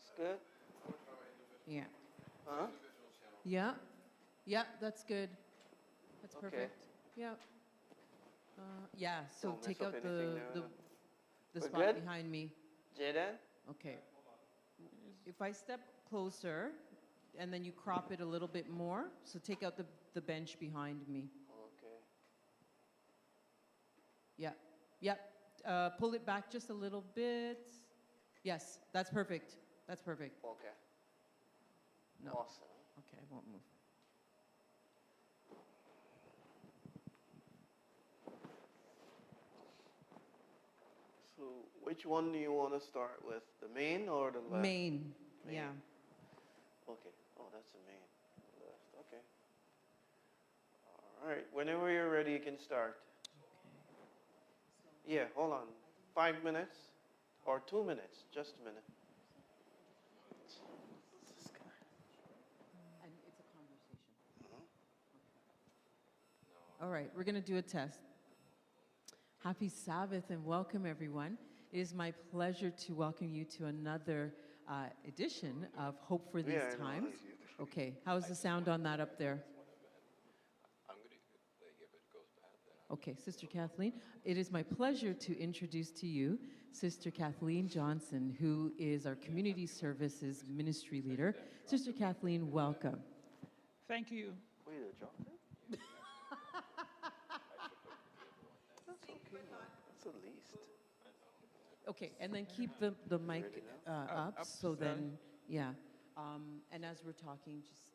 It's good? Yeah. Huh? Yeah. Yeah, that's good. That's Okay. perfect. Yeah. Yeah, so Don't mess take up out anything now, the We're spot good? behind me. Jaden? Okay. If I step closer and then you crop it a little bit more, so take out the bench behind me. Okay. Yeah. Yeah. Pull it back just a little bit. Yes, that's perfect. That's perfect. Okay. No. Awesome. Okay, I won't move. So which one do you want to start with? The main or the left? Main. Main. Yeah. Okay. Oh, that's the main. Left. Okay. All right. Whenever you're ready, you can start. Yeah, hold on. 5 minutes or 2 minutes? Just a minute. This guy. And it's a conversation. All right, we're going to do a test. Happy Sabbath and welcome, everyone. It is my pleasure to welcome you to another edition of Hope for These Yeah, I know. Times. Okay, how's the sound on that up there? Okay, Sister Kathleen, it is my pleasure to introduce to you Sister Kathleen Johnson, who is our Community Services Ministry Leader. Sister Kathleen, welcome. Thank you. Wait, a chocolate? That's okay, man. That's the least. Okay, and then keep the mic up, so then, yeah. And as we're talking, just,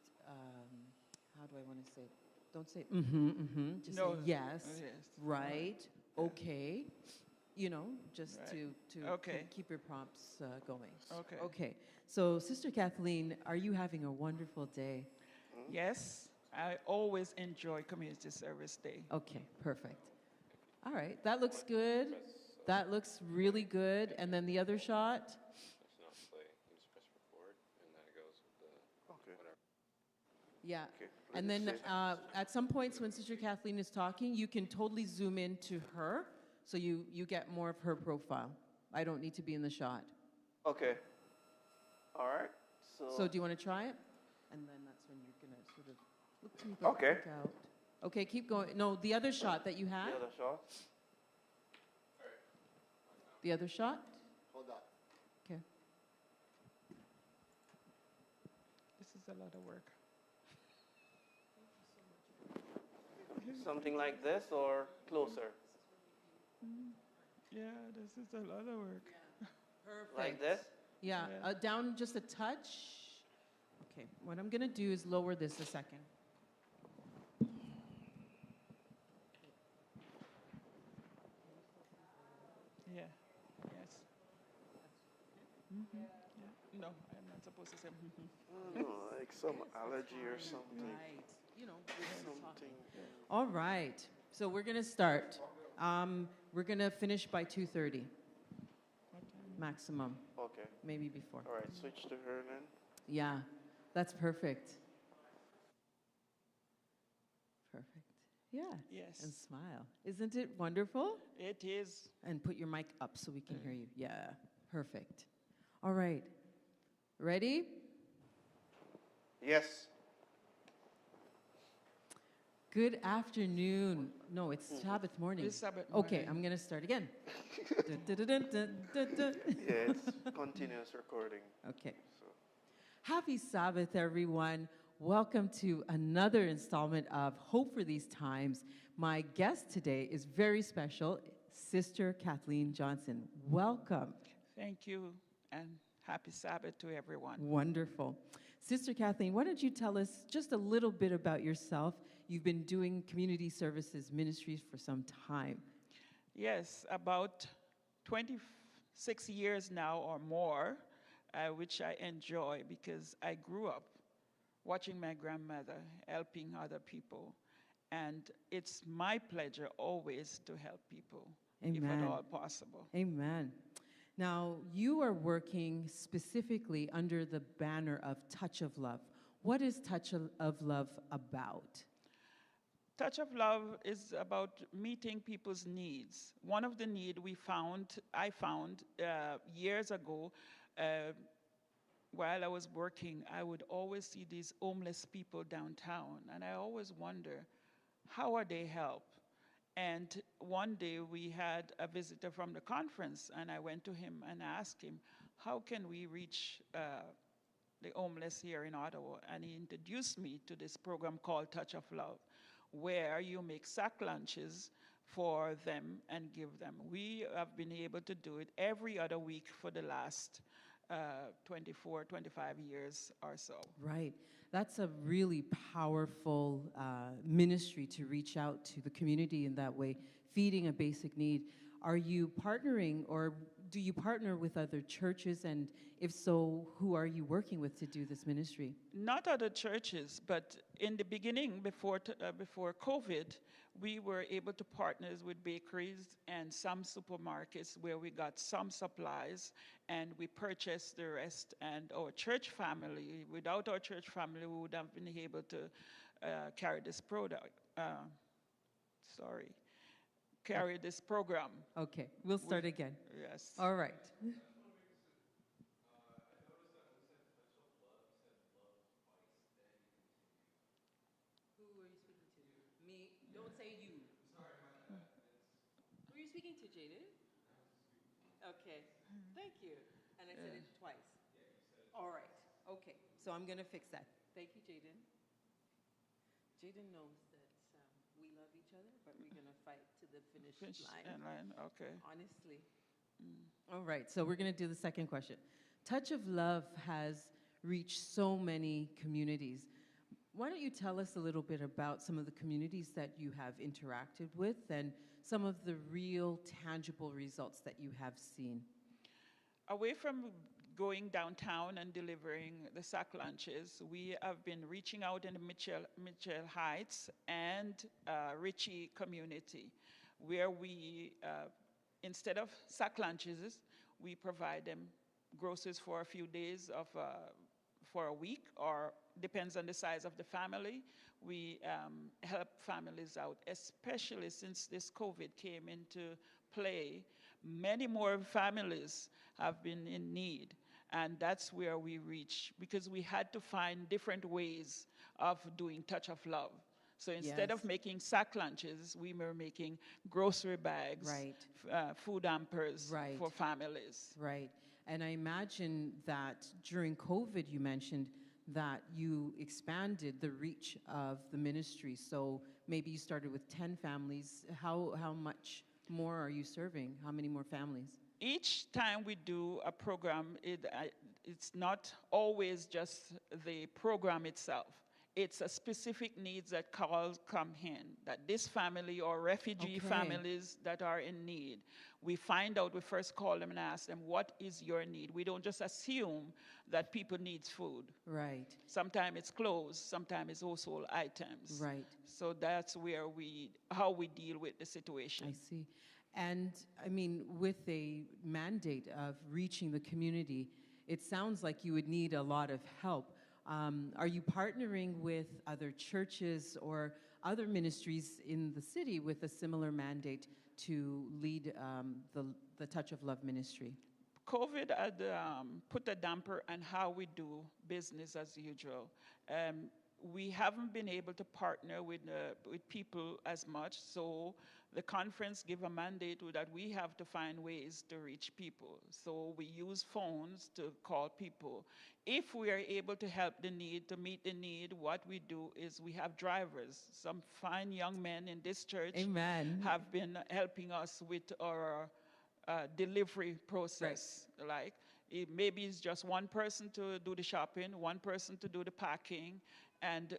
how do I want to say it? Don't say, just No. say yes, Yes. right, okay, you know, just Right. to Okay. keep your prompts going. Okay. Okay, so Sister Kathleen, are you having a wonderful day? Yes, I always enjoy Community Service Day. Okay, perfect. All right, that looks good. That looks really good. And then the other shot? Okay. Yeah. Okay. And let me then see. at some points when Sister Kathleen is talking, you can totally zoom into her so you get more of her profile. I don't need to be in the shot. Okay. All right. So do you want to try it? And then that's when you're going to sort of look to me, but Okay. look out. Okay, keep going. No, the other shot that you had. The other shot. The other shot? Hold on. Okay. This is a lot of work. Something like this or closer? Yeah, this is a lot of work. Perfect. Like this? Yeah, Yeah. down just a touch. Okay, what I'm going to do is lower this a second. Yeah. Yes. Yeah. No, I'm not supposed to say. I don't know, like some allergy or something. Right. You know, Something. all right. So we're going to start. We're going to finish by 2:30 maximum, Okay. maybe before. All right. Switch to her then. Yeah, that's perfect. Perfect. Yeah. Yes. And smile. Isn't it wonderful? It is. And put your mic up so we can hear you. Yeah, perfect. All right. Ready? Yes. Good afternoon. No, it's Sabbath morning. It's Sabbath Okay, morning. I'm going to start again. Dun, dun, dun, dun, dun, dun. Yeah, it's continuous recording. Okay. So. Happy Sabbath, everyone. Welcome to another installment of Hope for These Times. My guest today is very special, Sister Kathleen Johnson. Welcome. Thank you, and happy Sabbath to everyone. Wonderful. Sister Kathleen, why don't you tell us just a little bit about yourself? You've been doing community services ministries for some time. Yes, about 26 years now or more, which I enjoy because I grew up watching my grandmother helping other people. And it's my pleasure always to help people, if Amen. at all possible. Amen. Now, you are working specifically under the banner of Touch of Love. What is Touch of Love about? Touch of Love is about meeting people's needs. One of the need I found years ago, while I was working, I would always see these homeless people downtown, and I always wonder, how are they helped? And one day we had a visitor from the conference, and I went to him and asked him, how can we reach the homeless here in Ottawa? And he introduced me to this program called Touch of Love, where you make sack lunches for them and give them. We have been able to do it every other week for the last 24, 25 years or so. Right. That's a really powerful ministry to reach out to the community in that way, feeding a basic need. Are you partnering, or do you partner with other churches? And if so, who are you working with to do this ministry? Not other churches, but in the beginning, before COVID, we were able to partner with bakeries and some supermarkets where we got some supplies and we purchased the rest. And our church family, without our church family, we would have been able to carry this product. Carry this program. Okay, we'll start again. Yes. All right. Who are you speaking to? Me? Don't say you. Sorry, my bad. Who are you speaking to, Jaden? Okay, thank you. And I said it twice. Yeah, you said it. All right, okay. So I'm going to fix that. Thank you, Jaden. Jaden knows that we love each other, but we're going to fight to the finish line. Okay. Honestly. All right, so we're going to do the second question. Touch of Love has reached so many communities. Why don't you tell us a little bit about some of the communities that you have interacted with and some of the real tangible results that you have seen? Away from going downtown and delivering the sack lunches, we have been reaching out in the Mitchell Heights and Ritchie community, where we, instead of sack lunches, we provide them groceries for a few days for a week, or depends on the size of the family. We help families out, especially since this COVID came into play. Many more families have been in need, and that's where we reach, because we had to find different ways of doing Touch of Love. So instead of making sack lunches, we were making grocery bags, food hampers for families. Right. And I imagine that during COVID, you mentioned that you expanded the reach of the ministry. So maybe you started with 10 families. How much more are you serving? How many more families? Each time we do a program, it's not always just the program itself. It's a specific needs that calls come in, that this family or refugee families that are in need, we find out, we first call them and ask them, what is your need? We don't just assume that people need food. Right. Sometimes it's clothes, sometimes it's household items. Right. So that's where how we deal with the situation. I see. And I mean, with a mandate of reaching the community, it sounds like you would need a lot of help. Are you partnering with other churches or other ministries in the city with a similar mandate to lead the Touch of Love ministry? COVID had put a damper on how we do business as usual. We haven't been able to partner with people as much, so the conference gave a mandate that we have to find ways to reach people. So we use phones to call people. If we are able to help the need, to meet the need, what we do is we have drivers. Some fine young men in this church have been helping us with our delivery process. Like, maybe it's just one person to do the shopping, one person to do the packing, and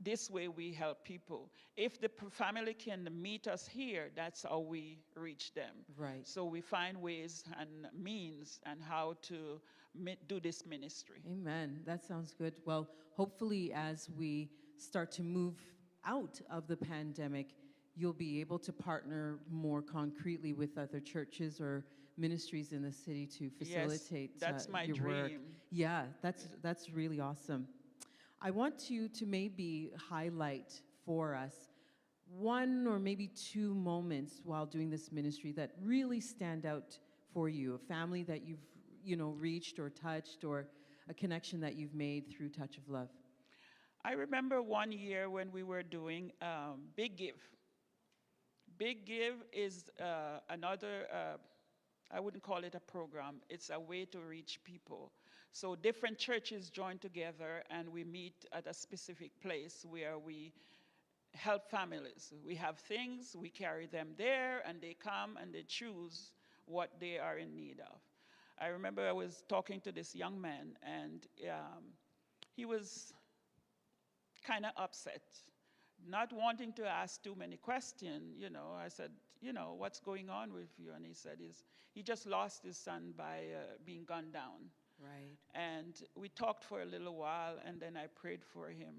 this way we help people. If the family can meet us here, that's how we reach them. Right. So we find ways and means and how to do this ministry. Amen. That sounds good. Well, hopefully as we start to move out of the pandemic, you'll be able to partner more concretely with other churches or ministries in the city to facilitate that's my your dream. work. Yeah, that's really awesome. I want you to maybe highlight for us one or maybe two moments while doing this ministry that really stand out for you, a family that you've reached or touched, or a connection that you've made through Touch of Love? I remember one year when we were doing Big Give. Big Give is another, I wouldn't call it a program, it's a way to reach people. So different churches join together and we meet at a specific place where we help families. We have things, we carry them there, and they come and they choose what they are in need of. I remember I was talking to this young man, and he was kind of upset, not wanting to ask too many questions. You know, I said, you know, what's going on with you? And he said he just lost his son by being gunned down. Right. And we talked for a little while, and then I prayed for him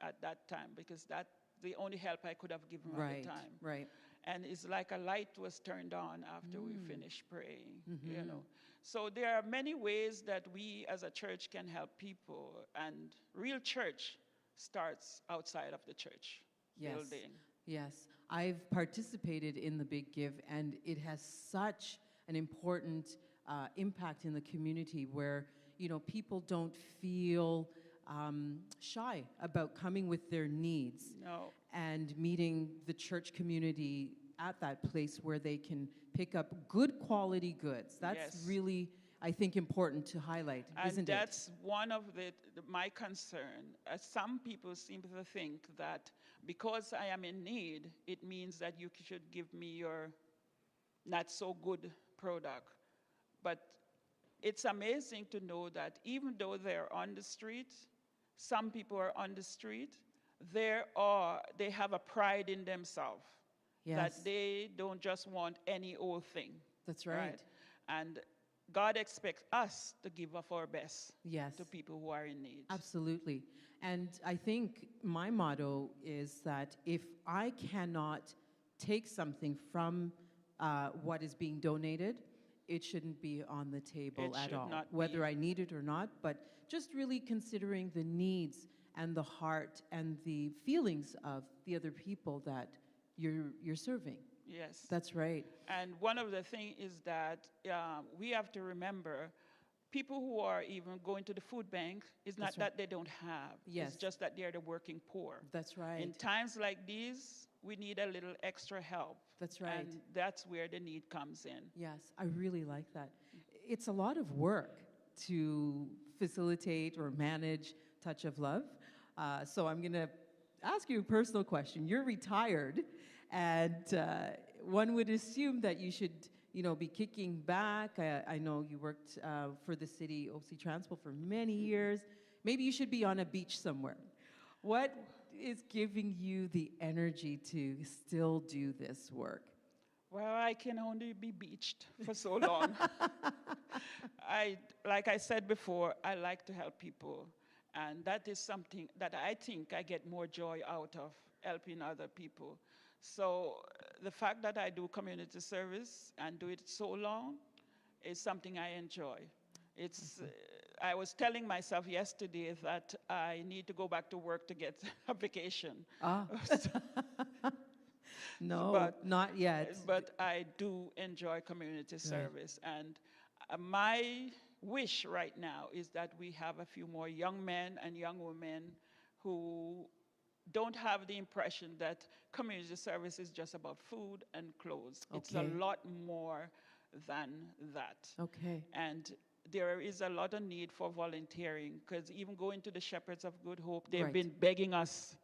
at that time, because that's the only help I could have given him at the time. Right. And it's like a light was turned on after we finished praying, you know. So there are many ways that we as a church can help people, and real church starts outside of the church building. Yes, I've participated in the Big Give, and it has such an important impact in the community where, you know, people don't feel shy about coming with their needs and meeting the church community at that place where they can pick up good quality goods. That's really, I think, important to highlight, isn't it? And that's one of my concern. Some people seem to think that because I am in need, it means that you should give me your not so good product. But it's amazing to know that even though they're on the street, some people are on the street, they have a pride in themselves. That they don't just want any old thing. That's right. And God expects us to give of our best to people who are in need. Absolutely. And I think my motto is that if I cannot take something from what is being donated, it shouldn't be on the table at all, whether I need it or not, but just really considering the needs and the heart and the feelings of the other people that you're serving. Yes. That's right. And one of the things is that we have to remember people who are even going to the food bank, it's not that they don't have. It's just that they're the working poor. That's right. In times like these, we need a little extra help. That's right. And that's where the need comes in. Yes, I really like that. It's a lot of work to facilitate or manage Touch of Love. So I'm going to ask you a personal question. You're retired, and one would assume that you should, you know, be kicking back. I know you worked for the city, OC Transport, for many years. Maybe you should be on a beach somewhere. What is giving you the energy to still do this work? Well, I can only be beached for so long. Like I said before, I like to help people. And that is something that I think I get more joy out of, helping other people. So the fact that I do community service and do it so long is something I enjoy. It's, I was telling myself yesterday that I need to go back to work to get a vacation. No, but, not yet. But I do enjoy community service. And my wish right now is that we have a few more young men and young women who don't have the impression that community service is just about food and clothes. It's a lot more than that. Okay. And there is a lot of need for volunteering, because even going to the Shepherds of Good Hope, they've been begging us,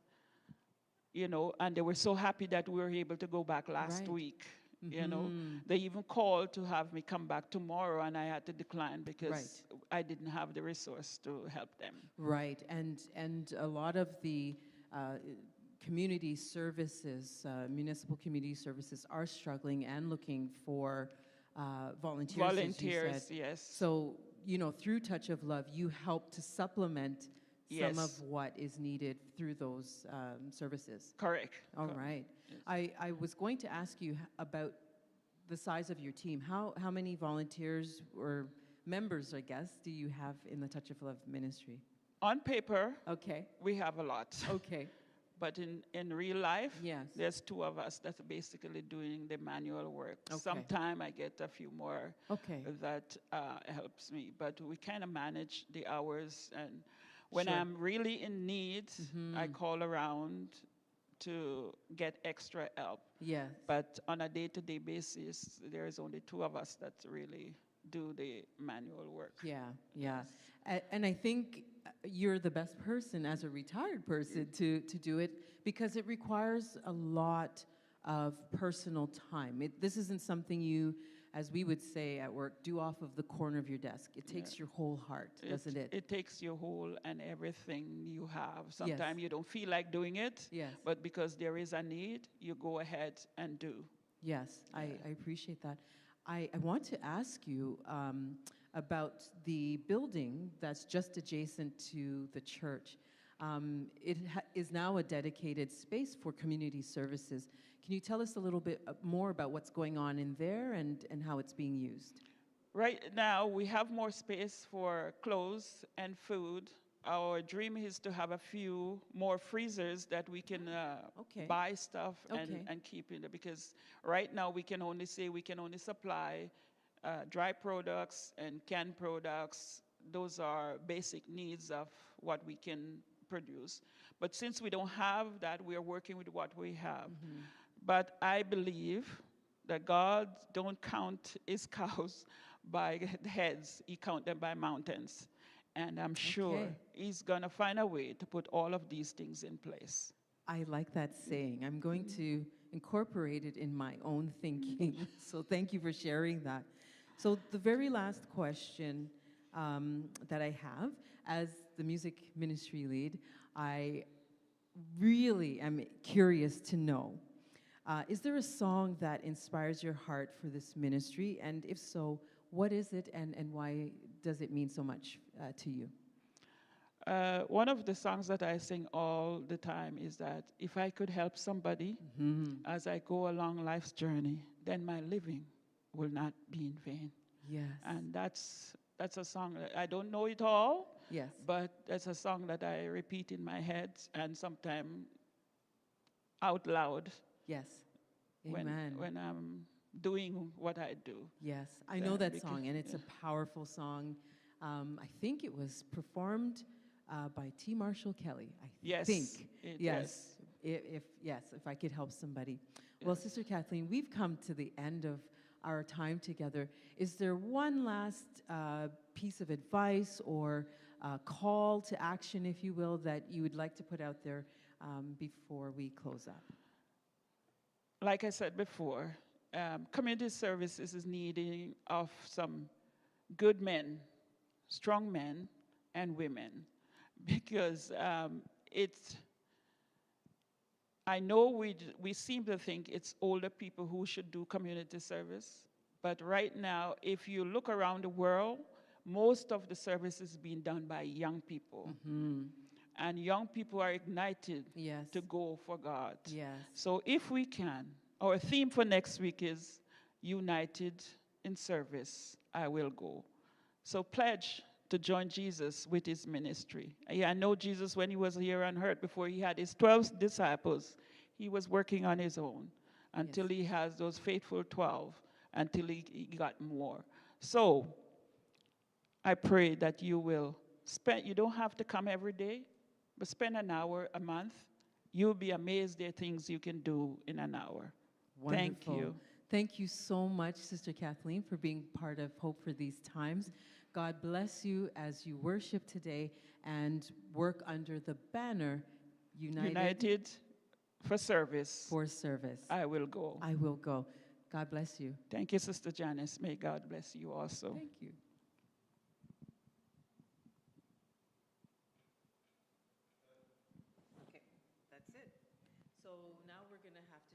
you know, and they were so happy that we were able to go back last week. You know, they even called to have me come back tomorrow, and I had to decline because I didn't have the resource to help them. Right, and a lot of the community services, municipal community services, are struggling and looking for volunteers. Volunteers, yes. So, you know, through Touch of Love, you help to supplement some of what is needed through those services. Correct. All right. Yes. I was going to ask you about the size of your team. How many volunteers or members, I guess, do you have in the Touch of Love ministry? On paper, okay, we have a lot. Okay. But in real life, Yes. there's two of us that's basically doing the manual work. Okay. Sometime I get a few more Okay. that helps me, but we kind of manage the hours. And when Sure. I'm really in need, I call around to get extra help. Yes. But on a day-to-day basis, there is only two of us that really do the manual work. Yeah, yeah. And I think you're the best person as a retired person to do it because it requires a lot of personal time. This isn't something you, as we would say at work, do off of the corner of your desk. It takes your whole heart, doesn't it? It takes your whole and everything you have. Sometimes you don't feel like doing it, Yes. but because there is a need, you go ahead and do. Yes, I appreciate that. I want to ask you about the building that's just adjacent to the church. It is now a dedicated space for community services. Can you tell us a little bit more about what's going on in there and how it's being used? Right now, we have more space for clothes and food. Our dream is to have a few more freezers that we can Okay. buy stuff Okay. and keep in there. Because right now, we can only supply dry products and canned products. Those are basic needs of what we can produce. But since we don't have that, we are working with what we have. But I believe that God don't count his cows by the heads, he count them by mountains. And I'm sure he's going to find a way to put all of these things in place. I like that saying. I'm going to incorporate it in my own thinking. So thank you for sharing that. So the very last question that I have, as the music ministry lead, I really am curious to know, is there a song that inspires your heart for this ministry? And if so, what is it and why does it mean so much to you? One of the songs that I sing all the time is that if I could help somebody as I go along life's journey, then my living will not be in vain. Yes. And that's a song that I don't know it all. Yes. But that's a song that I repeat in my head and sometimes out loud. Yes. Amen. When I'm doing what I do. Yes, I know that song, and it's a powerful song. I think it was performed by T. Marshall Kelly. I think. Yes. If I could help somebody. Yes. Well, Sister Kathleen, we've come to the end of our time together. Is there one last piece of advice or call to action, if you will, that you would like to put out there before we close up? Like I said before, community services is needing of some good men, strong men, and women, because I know we seem to think it's older people who should do community service, but right now, if you look around the world, most of the service is being done by young people. And young people are ignited to go for God. Yes. So if we can, our theme for next week is United in Service, I Will Go. So pledge to join Jesus with his ministry. I know Jesus, when he was here on earth, before he had his 12 disciples, he was working on his own until he has those faithful 12, until he got more. So I pray that you will you don't have to come every day, but spend an hour a month. You'll be amazed at things you can do in an hour. Wonderful. Thank you. Thank you so much, Sister Kathleen, for being part of Hope for These Times. God bless you as you worship today and work under the banner United for Service. For service. I will go. I will go. God bless you. Thank you, Sister Janice. May God bless you also. Thank you. Okay, that's it. So now we're going to have to